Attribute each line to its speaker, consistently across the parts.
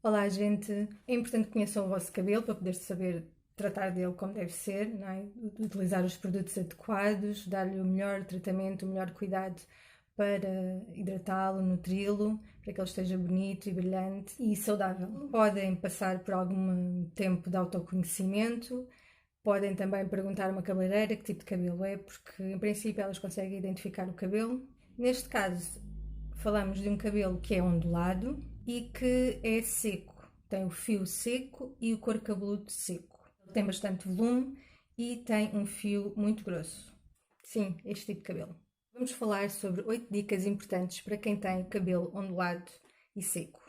Speaker 1: Olá, gente. É importante que conheçam o vosso cabelo para poder saber tratar dele como deve ser, não é? Utilizar os produtos adequados, dar-lhe o melhor tratamento, o melhor cuidado para hidratá-lo, nutri-lo, para que ele esteja bonito e brilhante e saudável. Podem passar por algum tempo de autoconhecimento, podem também perguntar a uma cabeleireira que tipo de cabelo é, porque em princípio elas conseguem identificar o cabelo. Neste caso, falamos de um cabelo que é ondulado e que é seco. Tem o fio seco e o couro cabeludo seco. Tem bastante volume e tem um fio muito grosso. Sim, este tipo de cabelo. Vamos falar sobre 8 dicas importantes para quem tem cabelo ondulado e seco.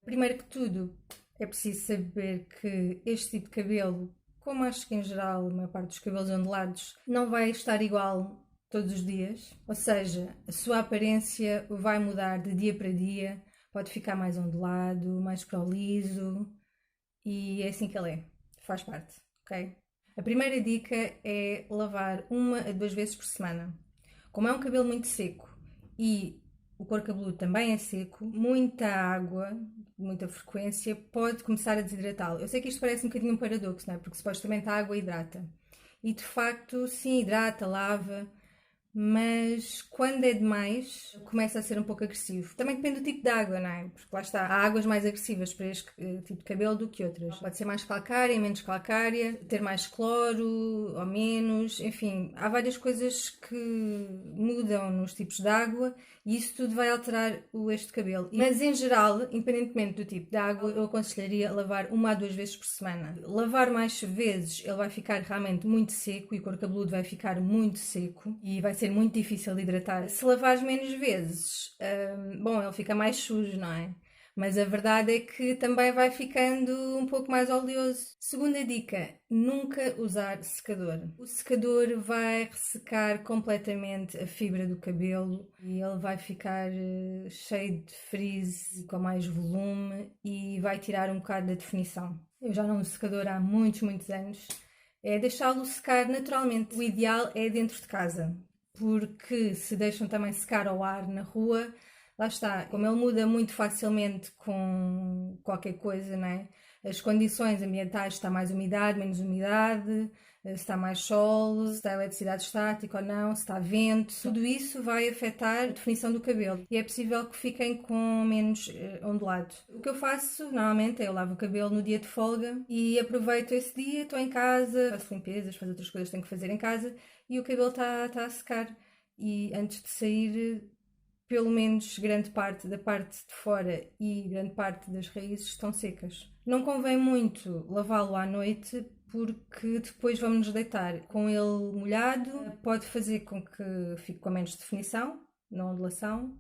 Speaker 1: Primeiro que tudo, é preciso saber que este tipo de cabelo, como acho que em geral a maior parte dos cabelos ondulados, não vai estar igual todos os dias. Ou seja, a sua aparência vai mudar de dia para dia, pode ficar mais ondulado, mais para o liso, e é assim que ele é. Faz parte, ok? A primeira dica é lavar 1 a 2 vezes por semana. Como é um cabelo muito seco e o couro cabeludo também é seco, muita água, muita frequência, pode começar a desidratá-lo. Eu sei que isto parece um bocadinho um paradoxo, não é? Porque supostamente a água hidrata. E de facto, sim, hidrata, lava, mas quando é demais começa a ser um pouco agressivo. Também depende do tipo de água, não é? Porque lá está, há águas mais agressivas para este tipo de cabelo do que outras. Pode ser mais calcária, menos calcária, ter mais cloro ou menos, enfim, há várias coisas que mudam nos tipos de água e isso tudo vai alterar este cabelo. Mas em geral, independentemente do tipo de água, eu aconselharia lavar 1 a 2 vezes por semana. Lavar mais vezes, ele vai ficar realmente muito seco e o couro cabeludo vai ficar muito seco e vai ser muito difícil de hidratar. Se lavares menos vezes, bom, ele fica mais sujo, não é? Mas a verdade é que também vai ficando um pouco mais oleoso. Segunda dica, nunca usar secador. O secador vai ressecar completamente a fibra do cabelo e ele vai ficar cheio de frizz, com mais volume e vai tirar um bocado da definição. Eu já não uso secador há muitos, muitos anos. É deixá-lo secar naturalmente. O ideal é dentro de casa, porque se deixam também secar ao ar na rua, lá está, como ele muda muito facilmente com qualquer coisa, não é? As condições ambientais, se está mais umidade, menos umidade, se está mais sol, se está eletricidade estática ou não, se está vento, tudo isso vai afetar a definição do cabelo e é possível que fiquem com menos ondulado. O que eu faço normalmente é eu lavo o cabelo no dia de folga e aproveito esse dia, estou em casa, faço limpezas, faço outras coisas que tenho que fazer em casa e o cabelo está a secar. E antes de sair, pelo menos grande parte da parte de fora e grande parte das raízes estão secas. Não convém muito lavá-lo à noite porque depois vamos nos deitar com ele molhado, pode fazer com que fique com menos definição na ondulação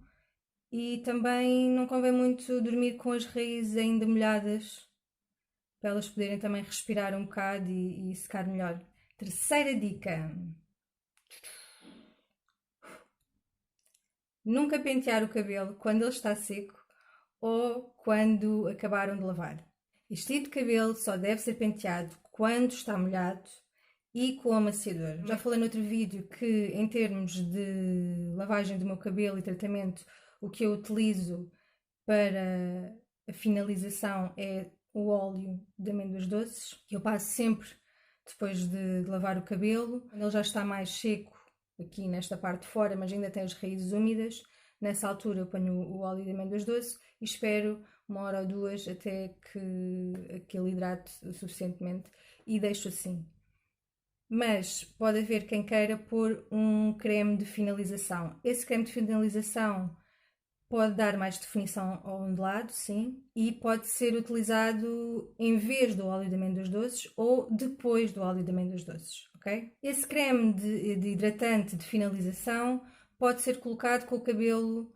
Speaker 1: e também não convém muito dormir com as raízes ainda molhadas para elas poderem também respirar um bocado e secar melhor. Terceira dica: nunca pentear o cabelo quando ele está seco ou quando acabaram de lavar. Este tipo de cabelo só deve ser penteado quando está molhado e com amaciador. Já falei noutro vídeo que, em termos de lavagem do meu cabelo e tratamento, o que eu utilizo para a finalização é o óleo de amêndoas doces, que eu passo sempre depois de lavar o cabelo. Quando ele já está mais seco, aqui nesta parte de fora, mas ainda tem as raízes úmidas, nessa altura eu ponho o óleo de amêndoas doces e espero 1 hora ou 2 até que aquele hidrate suficientemente e deixo assim. Mas pode haver quem queira pôr um creme de finalização. Esse creme de finalização pode dar mais definição ao ondulado, sim, e pode ser utilizado em vez do óleo de amêndoas doces ou depois do óleo de amêndoas doces, ok? Esse creme de hidratante de finalização pode ser colocado com o cabelo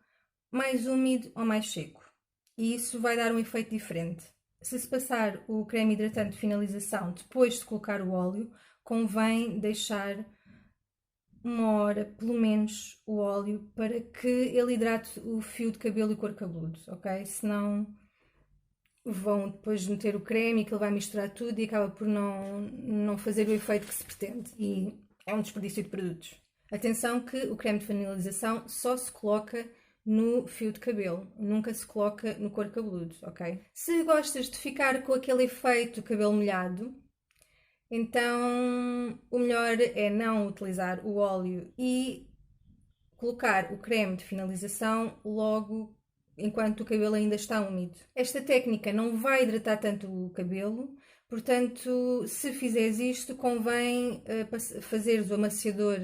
Speaker 1: mais úmido ou mais seco e isso vai dar um efeito diferente. Se passar o creme hidratante de finalização depois de colocar o óleo, convém deixar 1 hora, pelo menos, o óleo para que ele hidrate o fio de cabelo e o couro cabeludo, ok? Senão vão depois meter o creme e que ele vai misturar tudo e acaba por não fazer o efeito que se pretende. E é um desperdício de produtos. Atenção que o creme de finalização só se coloca no fio de cabelo, nunca se coloca no couro cabeludo, ok? Se gostas de ficar com aquele efeito cabelo molhado, então o melhor é não utilizar o óleo e colocar o creme de finalização logo enquanto o cabelo ainda está úmido. Esta técnica não vai hidratar tanto o cabelo, portanto, se fizeres isto, convém fazeres o amaciador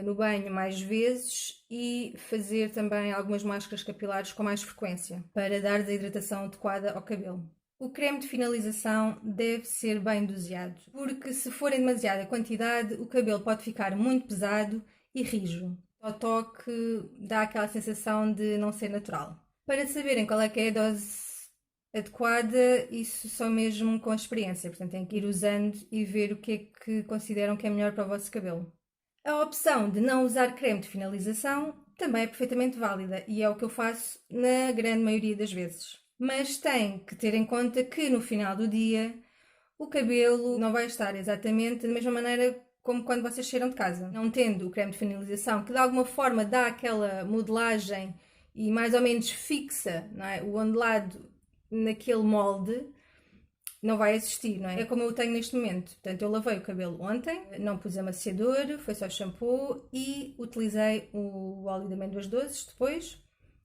Speaker 1: no banho mais vezes e fazer também algumas máscaras capilares com mais frequência para dar a hidratação adequada ao cabelo. O creme de finalização deve ser bem doseado, porque se for em demasiada quantidade, o cabelo pode ficar muito pesado e rijo. O toque dá aquela sensação de não ser natural. Para saberem qual é que é a dose adequada, isso só mesmo com a experiência, portanto têm que ir usando e ver o que é que consideram que é melhor para o vosso cabelo. A opção de não usar creme de finalização também é perfeitamente válida e é o que eu faço na grande maioria das vezes. Mas tem que ter em conta que no final do dia o cabelo não vai estar exatamente da mesma maneira como quando vocês cheiram de casa. Não tendo o creme de finalização, que de alguma forma dá aquela modelagem e mais ou menos fixa, não é, o ondulado naquele molde, não vai existir, não é? É como eu tenho neste momento. Portanto, eu lavei o cabelo ontem, não pus amaciador, foi só shampoo e utilizei o óleo de amêndoas doces depois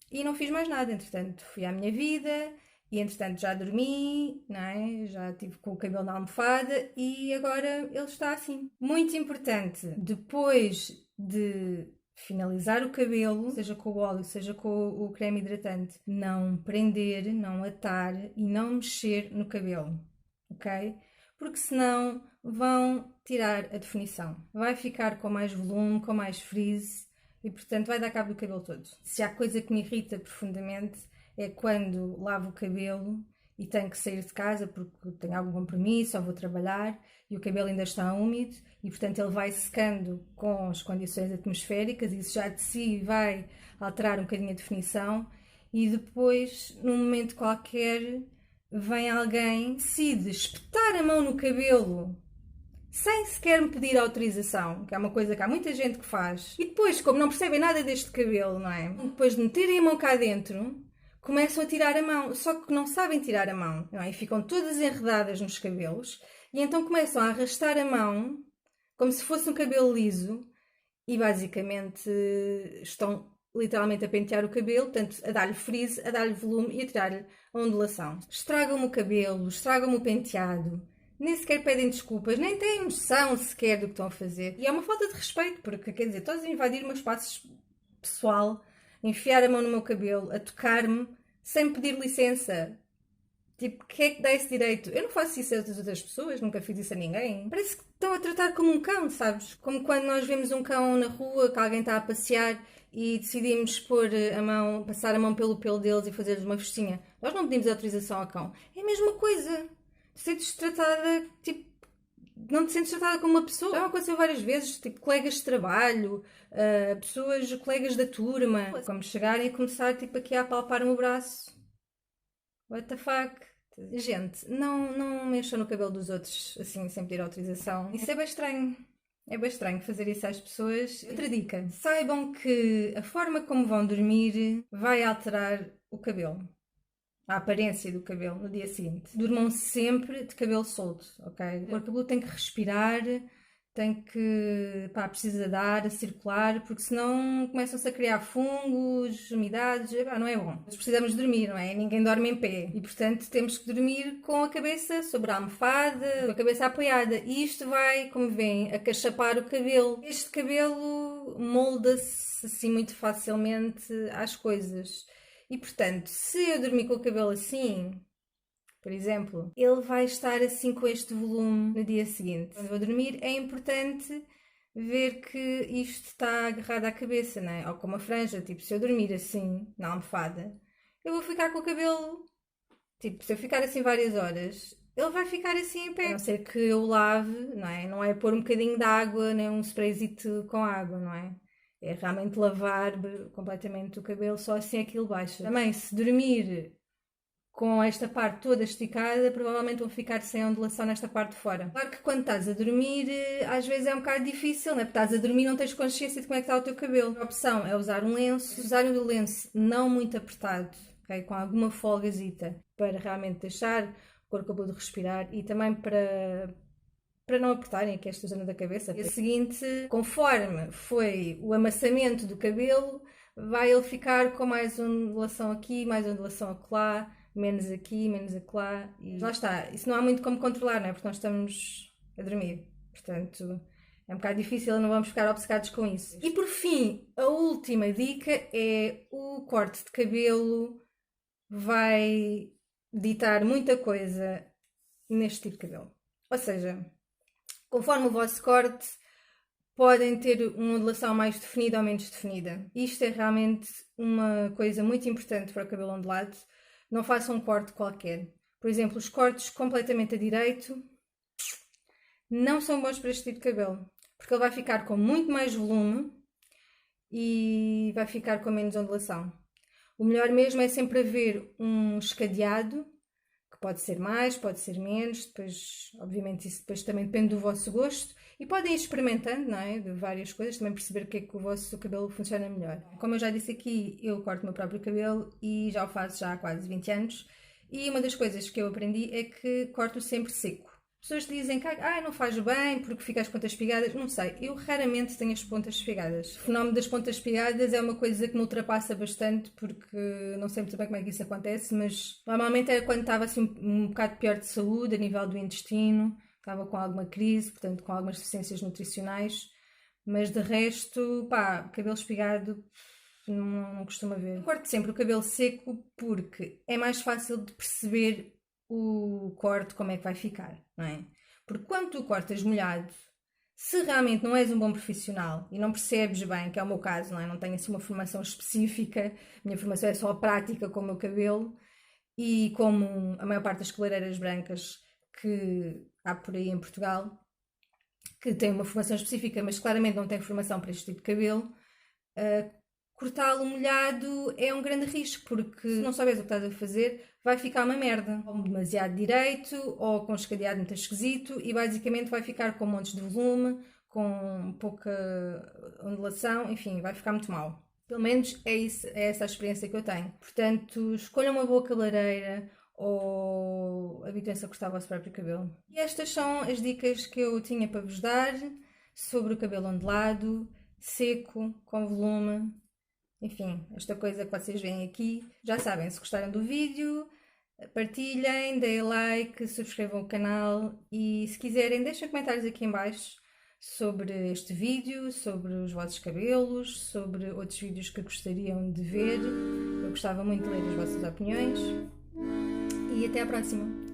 Speaker 1: e não fiz mais nada. Entretanto, fui à minha vida e entretanto já dormi, não é? Já estive com o cabelo na almofada e agora ele está assim. Muito importante, depois de finalizar o cabelo, seja com o óleo, seja com o creme hidratante, não prender, não atar e não mexer no cabelo, ok? Porque senão vão tirar a definição. Vai ficar com mais volume, com mais frizz e portanto vai dar cabo do cabelo todo. Se há coisa que me irrita profundamente é quando lavo o cabelo e tenho que sair de casa porque tenho algum compromisso ou vou trabalhar e o cabelo ainda está úmido e portanto ele vai secando com as condições atmosféricas e isso já de si vai alterar um bocadinho a definição e depois num momento qualquer vem alguém, decide espetar a mão no cabelo sem sequer me pedir autorização, que é uma coisa que há muita gente que faz, e depois, como não percebem nada deste cabelo, não é? Depois de meterem a mão cá dentro, começam a tirar a mão, só que não sabem tirar a mão, não é? E ficam todas enredadas nos cabelos, e então começam a arrastar a mão, como se fosse um cabelo liso, e basicamente estão literalmente a pentear o cabelo, portanto, a dar-lhe frizz, a dar-lhe volume e a tirar-lhe a ondulação. Estragam-me o cabelo, estragam-me o penteado, nem sequer pedem desculpas, nem têm noção sequer do que estão a fazer. E é uma falta de respeito, porque, quer dizer, estás a invadir o meu espaço pessoal, enfiar a mão no meu cabelo, a tocar-me, sem pedir licença. Tipo, quem é que dá esse direito? Eu não faço isso a outras pessoas, nunca fiz isso a ninguém. Parece que estão a tratar como um cão, sabes? Como quando nós vemos um cão na rua, que alguém está a passear e decidimos pôr a mão, passar a mão pelo pelo deles e fazer-lhes uma festinha. Nós não pedimos autorização ao cão. É a mesma coisa. Tu sentes tratada, tipo, não te sentes tratada como uma pessoa. Já aconteceu várias vezes, tipo, colegas de trabalho, pessoas, colegas da turma, como chegarem e começar, tipo, aqui a apalpar-me o braço. What the fuck? Gente, não mexam no cabelo dos outros assim, sem pedir autorização. Isso é bem estranho. É bem estranho fazer isso às pessoas. Outra dica. Saibam que a forma como vão dormir vai alterar o cabelo. A aparência do cabelo no dia seguinte. Durmam sempre de cabelo solto, ok? O cabelo tem que respirar, tem que, precisa dar, a circular, porque senão começam-se a criar fungos, umidades, não é bom. Nós precisamos dormir, não é? Ninguém dorme em pé. E, portanto, temos que dormir com a cabeça sobre a almofada, com a cabeça apoiada. E isto vai, como veem, acachapar o cabelo. Este cabelo molda-se assim muito facilmente às coisas. E, portanto, se eu dormir com o cabelo assim, por exemplo, ele vai estar assim com este volume no dia seguinte. Quando vou dormir, é importante ver que isto está agarrado à cabeça, não é? Ou com uma franja, tipo, se eu dormir assim, na almofada, eu vou ficar com o cabelo, tipo, se eu ficar assim várias horas, ele vai ficar assim em pé. A não ser que eu lave, não é? Não é pôr um bocadinho de água, nem um sprayzito com água, não é? É realmente lavar completamente o cabelo, só assim aquilo baixa. Também, se dormir com esta parte toda esticada, provavelmente vão ficar sem ondulação nesta parte de fora. Claro que quando estás a dormir, às vezes é um bocado difícil, né? Porque estás a dormir e não tens consciência de como é que está o teu cabelo. A opção é usar um lenço, usar um lenço não muito apertado, okay? Com alguma folgazita, para realmente deixar o couro cabeludo respirar e também para não apertarem aqui esta zona da cabeça. E a seguinte, conforme foi o amassamento do cabelo, vai ele ficar com mais ondulação aqui, mais ondulação acolá, menos aqui, menos acolá. E lá está. Isso não há muito como controlar, não é? Porque nós estamos a dormir. Portanto, é um bocado difícil, não vamos ficar obcecados com isso. E por fim, a última dica é o corte de cabelo vai ditar muita coisa neste tipo de cabelo. Ou seja, conforme o vosso corte, podem ter uma ondulação mais definida ou menos definida. Isto é realmente uma coisa muito importante para o cabelo ondulado. Não façam um corte qualquer. Por exemplo, os cortes completamente a direito não são bons para este tipo de cabelo, porque ele vai ficar com muito mais volume e vai ficar com menos ondulação. O melhor mesmo é sempre haver um escadeado, que pode ser mais, pode ser menos, depois, obviamente, isso depois também depende do vosso gosto. E podem ir experimentando, não é? De várias coisas, também perceber o que é que o vosso cabelo funciona melhor. Como eu já disse aqui, eu corto o meu próprio cabelo e já o faço já há quase 20 anos. E uma das coisas que eu aprendi é que corto sempre seco. Pessoas dizem que não faz bem porque fica as pontas espigadas. Não sei, eu raramente tenho as pontas espigadas. O fenómeno das pontas espigadas é uma coisa que me ultrapassa bastante porque não sei muito bem como é que isso acontece, mas normalmente é quando estava assim um bocado pior de saúde, a nível do intestino, estava com alguma crise, portanto com algumas deficiências nutricionais, mas de resto, cabelo espigado não costuma ver. Eu corto sempre o cabelo seco porque é mais fácil de perceber o corte como é que vai ficar, não é? Porque quando tu cortas molhado, se realmente não és um bom profissional e não percebes bem, que é o meu caso, não é? Não tenho assim uma formação específica, a minha formação é só a prática com o meu cabelo e como a maior parte das cabeleireiras brancas que há por aí em Portugal, que têm uma formação específica, mas claramente não têm formação para este tipo de cabelo, cortá-lo molhado é um grande risco, porque se não souberes o que estás a fazer, vai ficar uma merda. Ou demasiado direito, ou com um escadeado muito esquisito, e basicamente vai ficar com montes de volume, com pouca ondulação, enfim, vai ficar muito mal. Pelo menos é essa a experiência que eu tenho. Portanto, escolham uma boa cabeleireira ou habituem-se a cortar o vosso próprio cabelo. E estas são as dicas que eu tinha para vos dar sobre o cabelo ondulado, seco, com volume. Enfim, esta coisa que vocês veem aqui. Já sabem, se gostaram do vídeo, partilhem, deem like, subscrevam o canal e se quiserem deixem comentários aqui em baixo sobre este vídeo, sobre os vossos cabelos, sobre outros vídeos que gostariam de ver. Eu gostava muito de ler as vossas opiniões e até à próxima!